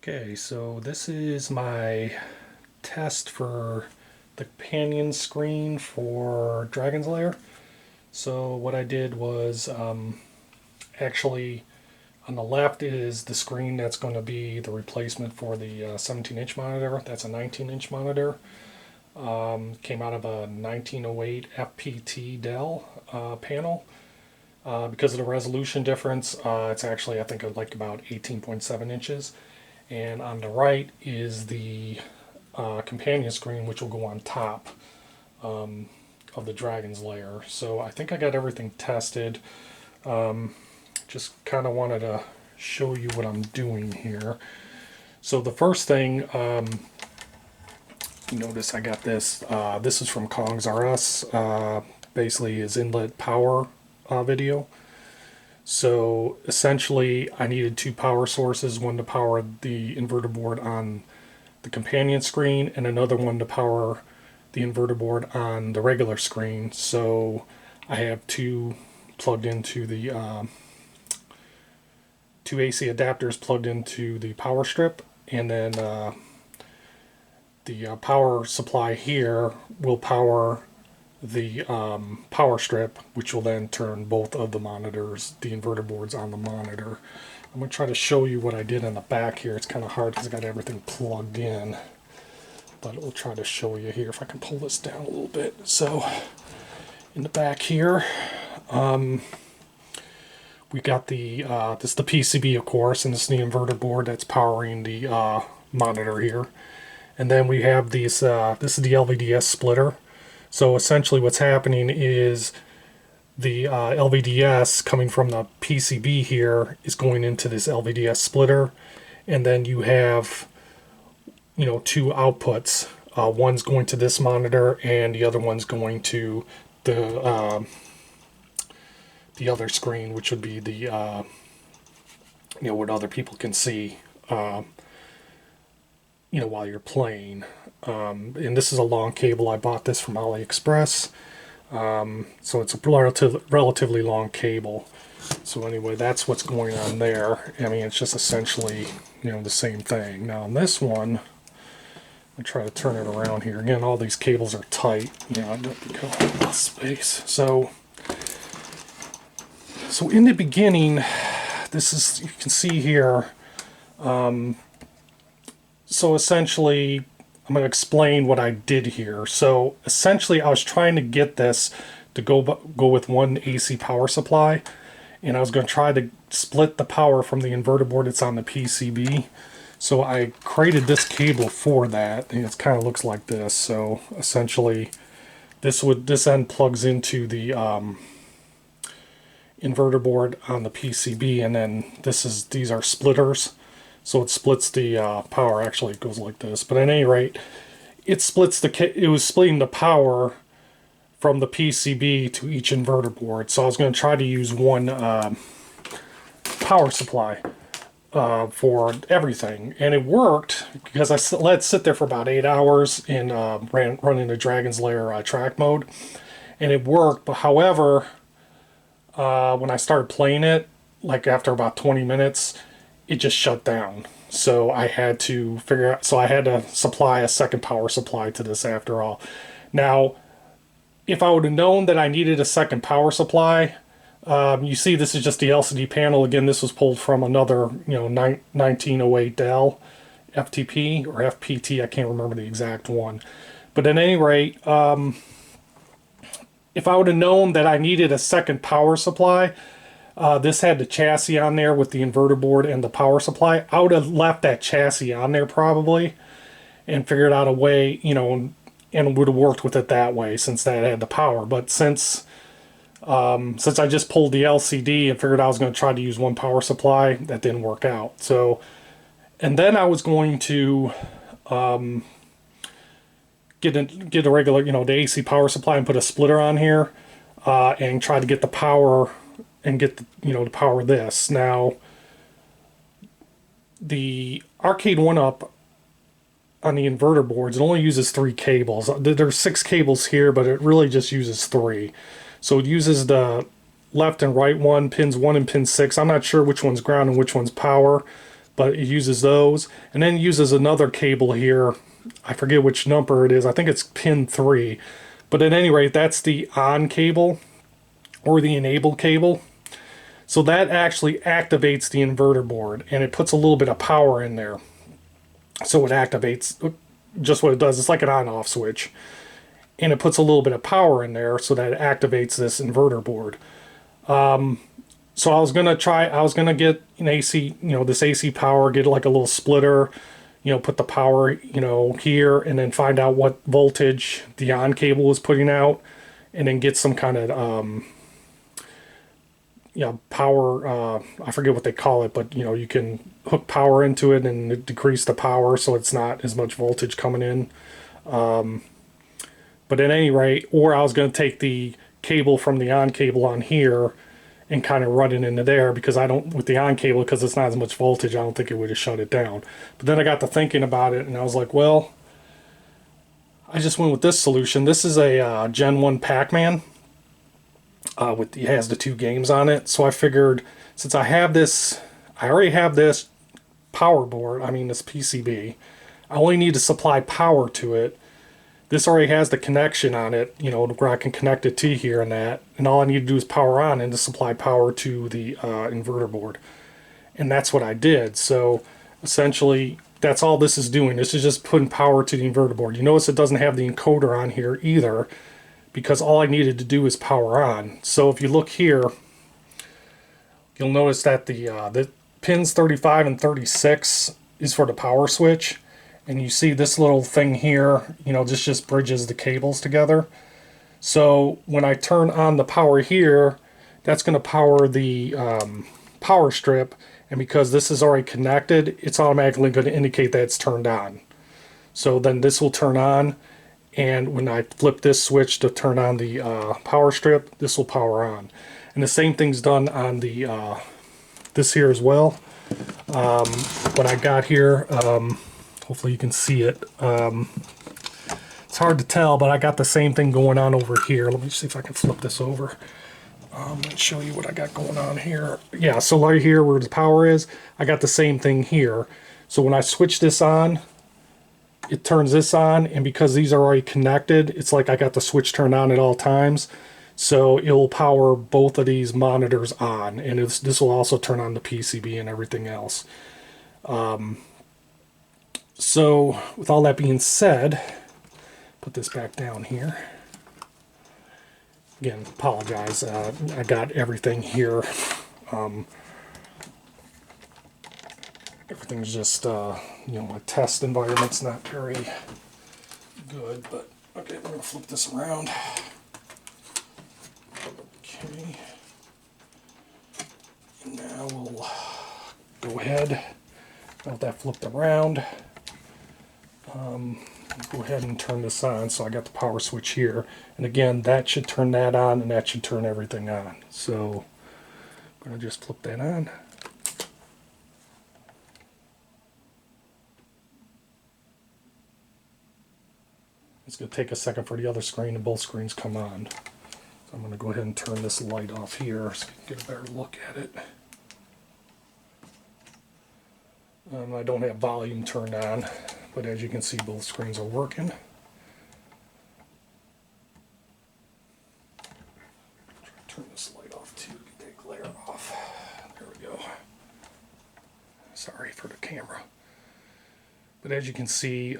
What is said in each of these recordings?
Okay, so this is my test for the companion screen for Dragon's Lair. So what I did was actually on the left is the screen that's going to be the replacement for the 17-inch monitor. That's a 19-inch monitor. Came out of a 1908 FPT Dell panel. Because of the resolution difference, it's actually I think like about 18.7 inches. And on the right is the companion screen, which will go on top of the Dragon's Lair. So I think I got everything tested. Just kind of wanted to show you what I'm doing here. So the first thing, notice I got this. This is from Kong's RS. Basically, is inlet power video. So essentially, I needed two power sources, one to power the inverter board on the companion screen and another one to power the inverter board on the regular screen. So I have two plugged into the two AC adapters plugged into the power strip, and then the power supply here will power the power strip, which will then turn both of the monitors, the inverter boards, on the monitor. I'm going to try to show you what I did in the back here. It's kind of hard because I got everything plugged in, but we'll try to show you here if I can pull this down a little bit. So in the back here, we got the this is the PCB, of course, and this is the inverter board that's powering the monitor here. And then we have these. This is the LVDS splitter. So essentially what's happening is the LVDS coming from the PCB here is going into this LVDS splitter, and then you have, two outputs. One's going to this monitor and the other one's going to the other screen, which would be the what other people can see while you're playing. And this is a long cable. I bought this from AliExpress. So it's a relatively long cable. So anyway, that's what's going on there. I mean, it's just essentially, the same thing. Now on this one, I try to turn it around here. Again, all these cables are tight. I don't go in space. So in the beginning, this is, you can see here, so essentially, I'm going to explain what I did here. So essentially, I was trying to get this to go with one AC power supply, and I was going to try to split the power from the inverter board that's on the PCB. So I created this cable for that, and it kind of looks like this. So essentially, this end plugs into the inverter board on the PCB, and then these are splitters. So it splits the power. Actually, it goes like this. But at any rate, it was splitting the power from the PCB to each inverter board. So I was going to try to use one power supply for everything, and it worked because I let it sit there for about 8 hours in running the Dragon's Lair track mode, and it worked. But however, when I started playing it, like after about 20 minutes, it just shut down. So I had to I had to supply a second power supply to this after all. Now, if I would have known that I needed a second power supply, you see this is just the LCD panel. Again, this was pulled from another, 1908 Dell FTP or FPT. I can't remember the exact one. But at any rate, if I would have known that I needed a second power supply, this had the chassis on there with the inverter board and the power supply. I would have left that chassis on there probably and figured out a way, and would have worked with it that way since that had the power. But since I just pulled the LCD and figured I was going to try to use one power supply, that didn't work out. So, and then I was going to get a regular, the AC power supply and put a splitter on here and try to get the power and get to power this. Now, the Arcade1UP on the inverter boards, it only uses 3 cables. There's 6 cables here, but it really just uses 3. So it uses the left and right one, pins 1 and pin 6. I'm not sure which one's ground and which one's power, but it uses those, and then uses another cable here. I forget which number it is. I think it's pin 3. But at any rate, that's the on cable or the enable cable. So that actually activates the inverter board, and it puts a little bit of power in there. So it activates just what it does. It's like an on-off switch. And it puts a little bit of power in there, so that it activates this inverter board. So I was gonna get an AC, this AC power, get like a little splitter, put the power, here, and then find out what voltage the on cable was putting out, and then get some kind of, power, I forget what they call it, but you can hook power into it and decrease the power so it's not as much voltage coming in. But at any rate, or I was going to take the cable from the on cable on here and kind of run it into there, because with the on cable, because it's not as much voltage, I don't think it would have shut it down. But then I got to thinking about it, and I was like, well, I just went with this solution. This is a Gen 1 Pac-Man. It has the 2 games on it. So I figured, since I already have this power board, this PCB, I only need to supply power to it. This already has the connection on it, where I can connect it to here and that. And all I need to do is power on and to supply power to the inverter board. And that's what I did. So essentially, that's all this is doing. This is just putting power to the inverter board. You notice it doesn't have the encoder on here either, because all I needed to do is power on. So if you look here, you'll notice that the pins 35 and 36 is for the power switch. And you see this little thing here, this just bridges the cables together. So when I turn on the power here, that's going to power the power strip. And because this is already connected, it's automatically going to indicate that it's turned on. So then this will turn on. And when I flip this switch to turn on the power strip, this will power on. And the same thing's done on the this here as well. What I got here, hopefully you can see it. It's hard to tell, but I got the same thing going on over here. Let me see if I can flip this over and show you what I got going on here. Yeah, so right here where the power is, I got the same thing here. So when I switch this on, it turns this on, and because these are already connected, it's like I got the switch turned on at all times. So it will power both of these monitors on, and this will also turn on the PCB and everything else. So with all that being said, put this back down here. Again, apologize. I got everything here. Everything's just, my test environment's not very good, but okay, we're going to flip this around. Okay. And now we'll go ahead, now that flipped around, go ahead and turn this on. So I got the power switch here, and again, that should turn that on, and that should turn everything on. So I'm going to just flip that on. It's going to take a second for the other screen and both screens come on. So I'm going to go ahead and turn this light off here so you can get a better look at it. I don't have volume turned on, but as you can see, both screens are working. Turn this light off too, take glare off. There we go. Sorry for the camera. But as you can see,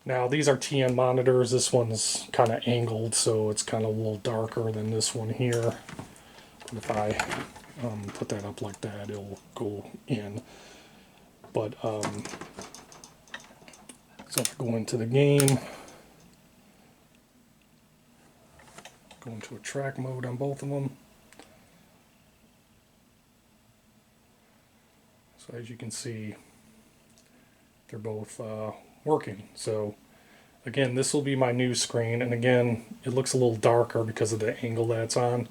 now these are TN monitors. This one's kind of angled, so it's kind of a little darker than this one here. But if I put that up like that, it'll go in. But so if I go into the game, go into a track mode on both of them. So as you can see, they're both working. So again, this will be my new screen, and again, it looks a little darker because of the angle that it's on,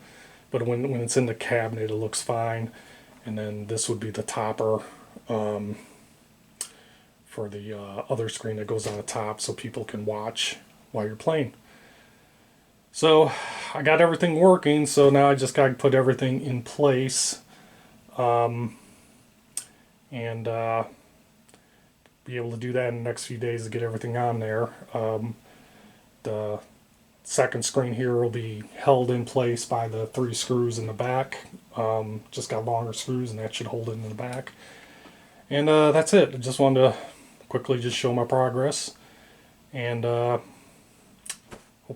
but when it's in the cabinet, it looks fine. And then this would be the topper for the other screen that goes on the top, so people can watch while you're playing. So I got everything working, so now I just got to put everything in place. and be able to do that in the next few days to get everything on there. The second screen here will be held in place by the 3 screws in the back. Just got longer screws, and that should hold it in the back. And that's it. I just wanted to quickly just show my progress, and hope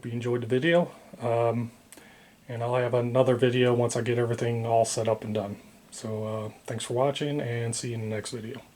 you enjoyed the video. And I'll have another video once I get everything all set up and done. So thanks for watching, and see you in the next video.